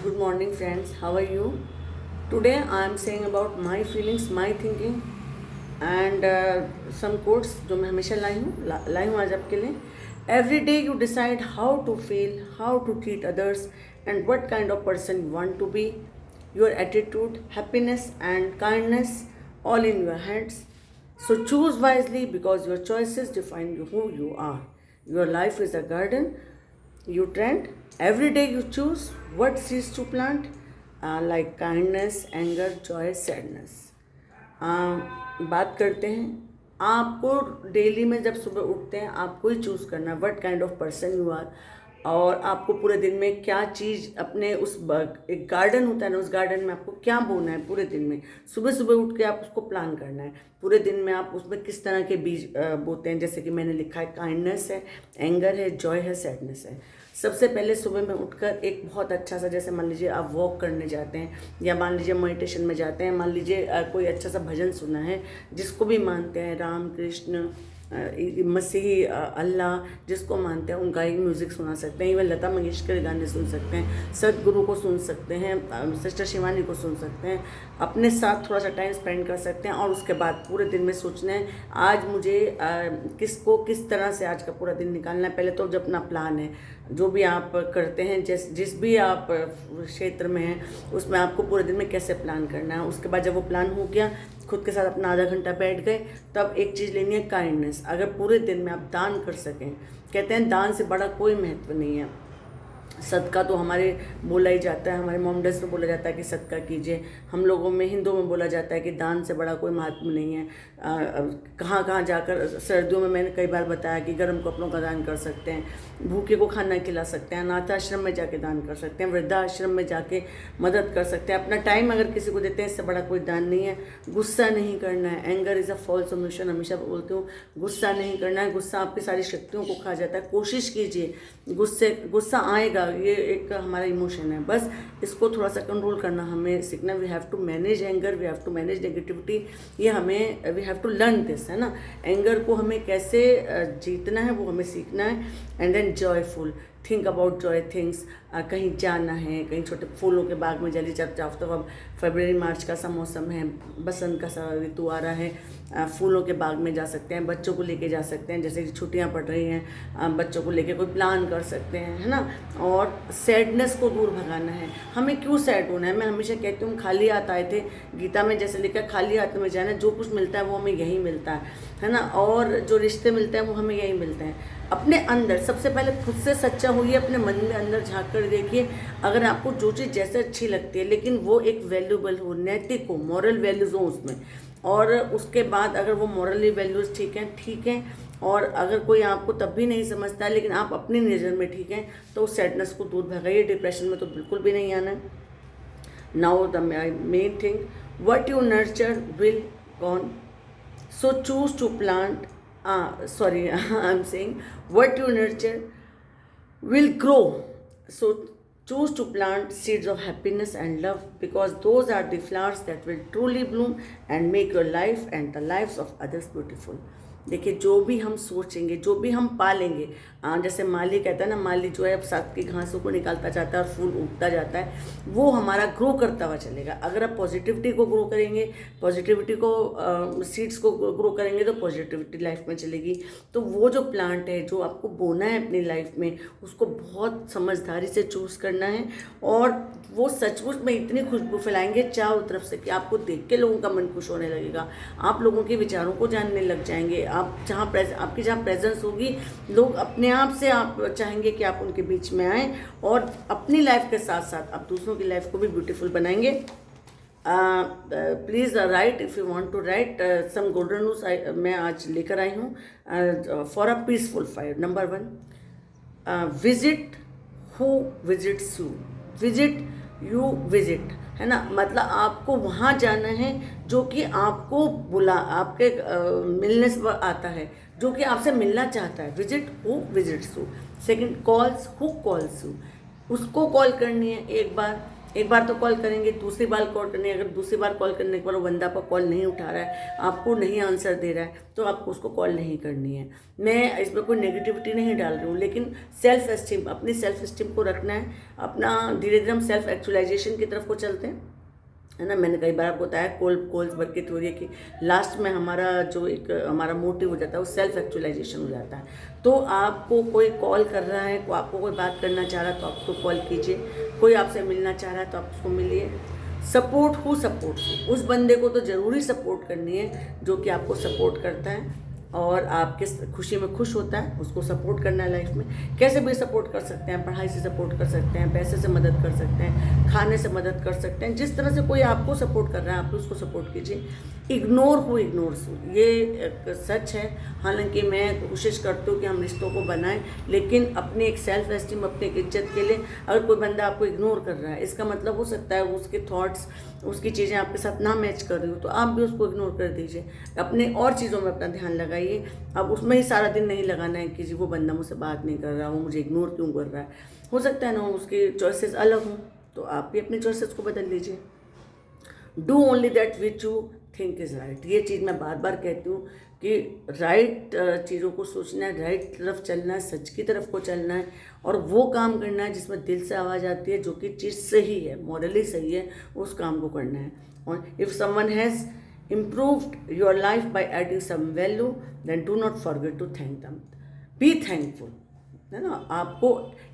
Good morning, friends. How are you? Today I am saying about my feelings, my thinking, and some quotes जो मैं हमेशा लाई हूँ आज आपके लिए. Every day you decide how to feel, how to treat others, and what kind of person you want to be. Your attitude, happiness, and kindness all in your hands. So choose wisely because your choices define who you are. Your life is a garden you tend. Every day you choose what seeds to plant, like kindness, anger, joy, sadness. बात करते हैं. आपको daily में जब सुबह उठते हैं आपको ही चूज़ करना what kind of person you are, और आपको पूरे दिन में क्या चीज़ अपने उस एक गार्डन होता है ना, उस गार्डन में आपको क्या बोना है पूरे दिन में. सुबह सुबह उठ के आप उसको प्लान करना है. पूरे दिन में आप उसमें किस तरह के बीज बोते हैं. जैसे कि मैंने लिखा है काइंडनेस है, एंगर है, जॉय है, सैडनेस है. सबसे पहले सुबह में उठकर एक बहुत अच्छा सा, जैसे मान लीजिए आप वॉक करने जाते हैं या मान लीजिए मेडिटेशन में जाते हैं, मान लीजिए कोई अच्छा सा भजन सुना है, जिसको भी मानते हैं, राम कृष्ण मसीह अल्लाह जिसको मानते हैं उनका ही म्यूज़िक सुना सकते हैं. इवन लता मंगेशकर के गाने सुन सकते हैं, सदगुरु को सुन सकते हैं, सिस्टर शिवानी को सुन सकते हैं. अपने साथ थोड़ा सा टाइम स्पेंड कर सकते हैं और उसके बाद पूरे दिन में सोचना है आज मुझे किस तरह से आज का पूरा दिन निकालना है. पहले तो जब अपना प्लान है जो भी आप करते हैं, जिस भी आप क्षेत्र में हैं उसमें आपको पूरे दिन में कैसे प्लान करना है. उसके बाद जब वो प्लान हो गया, खुद के साथ अपना आधा घंटा बैठ गए, तब एक चीज़ लेनी है काइंडनेस. अगर पूरे दिन में आप दान कर सकें, कहते हैं दान से बड़ा कोई महत्व नहीं है. सदका तो हमारे बोला ही जाता है, हमारे मोमडस में बोला जाता है कि सदका कीजिए. हम लोगों में हिंदू में बोला जाता है कि दान से बड़ा कोई महत्व नहीं है. कहाँ कहाँ जाकर सर्दियों में मैंने कई बार बताया कि गर्म कपड़ों का दान कर सकते हैं, भूखे को खाना खिला सकते हैं, अनाथ आश्रम में जाके दान कर सकते हैं, वृद्धाश्रम में जाके मदद कर सकते हैं. अपना टाइम अगर किसी को देते हैं इससे बड़ा कोई दान नहीं है. गुस्सा नहीं करना है. Anger is a false emotion, हमेशा बोलती हूँ. गुस्सा नहीं करना है. गुस्सा आपकी सारी शक्तियों को खा जाता है. कोशिश कीजिए, गुस्सा आएगा, ये एक हमारा इमोशन है, बस इसको थोड़ा सा कंट्रोल करना हमें सीखना. We have to manage anger, we have to manage negativity. ये हमें we have to learn this, है ना. एंगर को हमें कैसे जीतना है वो हमें सीखना है. And then joyful, think about joy things. कहीं जाना है, कहीं छोटे फूलों के बाग में जल्दी चल जाओ. तो अब फरवरी मार्च का सा मौसम है, बसंत का सा ऋतु आ रहा है, फूलों के बाग में जा सकते हैं, बच्चों को लेके जा सकते हैं. जैसे कि छुट्टियां पड़ रही हैं, बच्चों को लेके कोई प्लान कर सकते हैं, है ना. और सैडनेस को दूर भगाना है. हमें क्यों सैड होना है. मैं हमेशा कहती हूँ खाली हाथ आए थे, गीता में जैसे लिखा खाली हाथ में जाना. जो कुछ मिलता है वो हमें यही मिलता है ना. और जो रिश्ते मिलते हैं वो हमें यही मिलते हैं. अपने अंदर सबसे पहले खुद से सच्चा होइए, अपने मन में अंदर झांक कर देखिए. अगर आपको जो चीज़ जैसे अच्छी लगती है लेकिन वो एक वैल्यूबल हो, नैतिक हो, मॉरल वैल्यूज़ हो उसमें, और उसके बाद अगर वो मॉरली वैल्यूज़ ठीक हैं, और अगर कोई आपको तब भी नहीं समझता है लेकिन आप अपनी नज़र में ठीक हैं, तो उस सैडनेस को दूर भगाइए. डिप्रेशन में तो बिल्कुल भी नहीं आना है. Now the main thing, what you nurture will gone. So choose to plant, I'm saying what you nurture will grow. So choose to plant seeds of happiness and love because those are the flowers that will truly bloom and make your life and the lives of others beautiful. देखिए, जो भी हम सोचेंगे, जो भी हम पालेंगे, जैसे माली कहता है ना, माली जो है अब साथ की घासों को निकालता जाता है और फूल उगता जाता है, वो हमारा ग्रो करता हुआ चलेगा. अगर आप पॉजिटिविटी को ग्रो करेंगे, पॉजिटिविटी को सीड्स को ग्रो करेंगे तो पॉजिटिविटी लाइफ में चलेगी. तो वो जो प्लांट है जो आपको बोना है अपनी लाइफ में, उसको बहुत समझदारी से चूज़ करना है. और वो सचमुच में इतनी खुशबू फैलाएंगे चारों तरफ से कि आपको देख के लोगों का मन खुश होने लगेगा. आप लोगों के विचारों को जानने लग जाएंगे. आप आपकी जहाँ प्रेजेंस होगी, लोग अपने आप से आप चाहेंगे कि आप उनके बीच में आएँ और अपनी लाइफ के साथ साथ आप दूसरों की लाइफ को भी ब्यूटीफुल बनाएंगे. Please write if you want to write some golden rules मैं आज लेकर आई हूँ for a peaceful fire. Number 1, visit who visits you. Visit you visit, है ना. मतलब आपको वहाँ जाना है जो कि आपको आपके मिलने से आता है, जो कि आपसे मिलना चाहता है. Visit who visits you. Second, calls who calls you. उसको कॉल करनी है एक बार. एक बार तो कॉल करेंगे, दूसरी बार कॉल करनी, अगर दूसरी बार कॉल करने के बाद वो बंदा आपका कॉल नहीं उठा रहा है, आपको नहीं आंसर दे रहा है, तो आपको उसको कॉल नहीं करनी है। मैं इसमें कोई नेगेटिविटी नहीं डाल रही हूँ, लेकिन सेल्फ एस्टीम, अपनी सेल्फ एस्टीम को रखना है अपना। धीरे धीरे हम सेल्फ एक्चुअलाइजेशन की तरफ को चलते हैं, है ना। मैंने कई बार आपको बताया कोल्स वर्क की थ्योरी है कि लास्ट में हमारा जो एक हमारा मोटिव हो जाता है वो सेल्फ एक्चुअलाइजेशन हो जाता है। तो आपको कोई कॉल कर रहा है, आपको कोई बात करना चाह रहा है तो आप उसको कॉल कीजिए, कोई आपसे मिलना चाह रहा है तो आप उसको मिलिए। सपोर्ट उस बंदे को तो ज़रूरी सपोर्ट करनी है जो कि आपको सपोर्ट करता है और आपके खुशी में खुश होता है, उसको सपोर्ट करना है लाइफ में। कैसे भी सपोर्ट कर सकते हैं, पढ़ाई से सपोर्ट कर सकते हैं, पैसे से मदद कर सकते हैं, खाने से मदद कर सकते हैं। जिस तरह से कोई आपको सपोर्ट कर रहा है आप उसको सपोर्ट कीजिए। इग्नोर्स हो, ये एक सच है। हालांकि मैं कोशिश करती हूँ कि हम रिश्तों को बनाएं, लेकिन अपनी एक सेल्फ एस्टीम, अपनी एक इज्जत के लिए अगर कोई बंदा आपको इग्नोर कर रहा है, इसका मतलब हो सकता है उसके थॉट्स, उसकी चीज़ें आपके साथ ना मैच कर रही हो, तो आप भी उसको इग्नोर कर दीजिए। अपने और चीज़ों में अपना ध्यान लगाइए। अब उसमें ही सारा दिन नहीं लगाना है कि जी वो बंदा मुझसे बात नहीं कर रहा, वो मुझे इग्नोर क्यों कर रहा है। हो सकता है ना उसकी चॉइसेस अलग हों, तो आप भी अपनी चॉइसेस को बदल लीजिए। Do only that which you think is right. ये चीज़ मैं बार बार कहती हूँ कि राइट चीज़ों को सोचना है, राइट तरफ चलना है, सच की तरफ को चलना है और वो काम करना है जिसमें दिल से आवाज़ आती है, जो कि चीज़ सही है, मॉरली सही है, उस काम को करना है। और if someone has improved your life by adding some value, then do not forget to thank them. Be thankful, है ना। आपको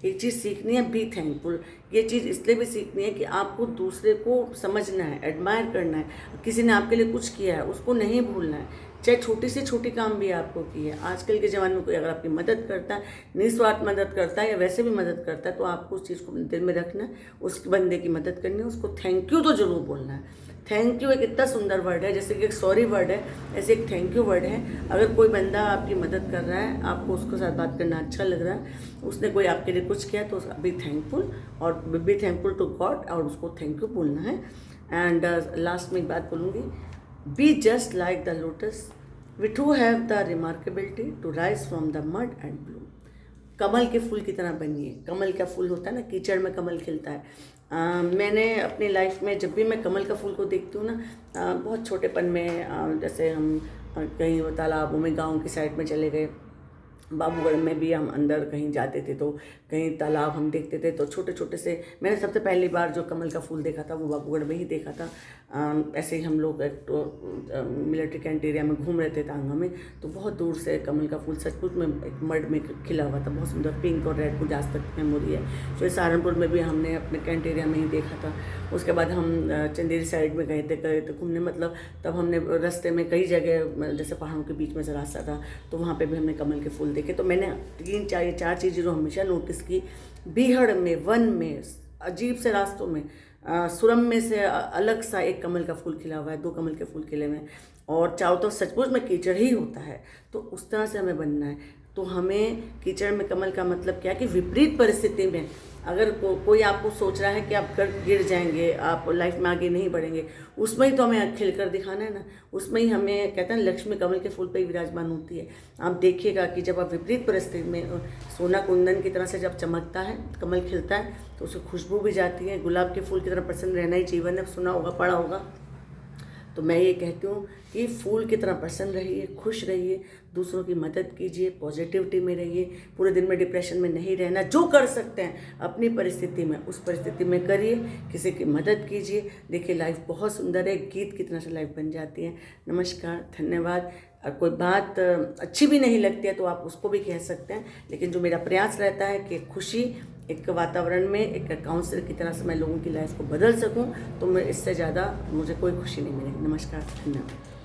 एक चीज़ सीखनी है, बी थैंकफुल। ये चीज़ इसलिए भी सीखनी है कि आपको दूसरे को समझना है, एडमायर करना है। किसी ने आपके लिए कुछ किया है उसको नहीं भूलना है, चाहे छोटी से छोटी काम भी आपको की है। आजकल के ज़माने में कोई अगर आपकी मदद करता है, निस्वार्थ मदद करता है या वैसे भी मदद करता है, तो आपको उस चीज़ को दिल में रखना है, उस बंदे की मदद करनी है, उसको थैंक यू तो ज़रूर बोलना है। थैंक यू एक इतना सुंदर वर्ड है, जैसे कि एक सॉरी वर्ड है, ऐसे एक थैंक यू वर्ड है। अगर कोई बंदा आपकी मदद कर रहा है, आपको उसके साथ बात करना अच्छा लग रहा है, उसने कोई आपके लिए कुछ किया, तो बी थैंकफुल और बी थैंकफुल टू गॉड और उसको थैंक यू बोलना है। एंड लास्ट में एक बात बोलूँगी, be just like the lotus, we too have the remarkability to rise from the mud and bloom. कमल के फूल की तरह बनिए। कमल का फूल होता है ना, कीचड़ में कमल खिलता है। मैंने अपनी लाइफ में जब भी मैं कमल का फूल को देखती हूँ ना, बहुत छोटेपन में जैसे हम कहीं तालाबों में गांव की साइड में चले गए, बाबूगढ़ में भी हम अंदर कहीं जाते थे तो कहीं तालाब हम देखते थे, तो छोटे छोटे से मैंने सबसे पहली बार जो कमल का फूल देखा था वो बाबूगढ़ में ही देखा था। ऐसे ही हम लोग एक तो मिलिट्री कैंट एरिया में घूम रहे थे तांगा में, तो बहुत दूर से कमल का फूल सचमुच में एक मड में खिला हुआ था, बहुत सुंदर पिंक और रेड, मुझे आज तक मेमोरी है। फिर सहारनपुर में भी हमने अपने कैंट एरिया में ही देखा था। उसके बाद हम चंदेरी साइड में गए थे घूमने, मतलब तब हमने रास्ते में कई जगह जैसे पहाड़ों के बीच में से रास्ता था, तो वहाँ पे भी हमने कमल के फूल देखे। तो मैंने चार चीज़ें जो हमेशा नोटिस की, बीहड़ में, वन में, अजीब से रास्तों में, सुरम में से अलग सा एक कमल का फूल खिला हुआ है, 2 कमल के फूल खिले हुए हैं और चारों तरफ सचमुच में कीचड़ ही होता है। तो उस तरह से हमें बनना है। तो हमें कीचड़ में कमल का मतलब क्या है कि विपरीत परिस्थिति में अगर कोई आपको सोच रहा है कि आप गिर जाएंगे, आप लाइफ में आगे नहीं बढ़ेंगे, उसमें ही तो हमें खिल कर दिखाना है ना। उसमें ही हमें कहते हैं लक्ष्मी कमल के फूल पे ही विराजमान होती है। आप देखिएगा कि जब आप विपरीत परिस्थिति में, सोना कुंदन की तरह से जब चमकता है, कमल खिलता है, तो उसकी खुशबू भी जाती है। गुलाब के फूल की तरह प्रसन्न रहना ही जीवन है, सुना होगा, पढ़ा होगा। तो मैं ये कहती हूँ कि फूल की तरह प्रसन्न रहिए, खुश रहिए, दूसरों की मदद कीजिए, पॉजिटिविटी में रहिए, पूरे दिन में डिप्रेशन में नहीं रहना। जो कर सकते हैं अपनी परिस्थिति में, उस परिस्थिति में करिए, किसी की मदद कीजिए। देखिए लाइफ बहुत सुंदर है, गीत की तरह से लाइफ बन जाती है। नमस्कार, धन्यवाद। कोई बात अच्छी भी नहीं लगती है तो आप उसको भी कह सकते हैं, लेकिन जो मेरा प्रयास रहता है कि खुशी एक वातावरण में एक काउंसलर की तरह से मैं लोगों की लाइफ को बदल सकूं, तो मैं इससे ज़्यादा मुझे कोई खुशी नहीं मिलेगी। नमस्कार, धन्यवाद।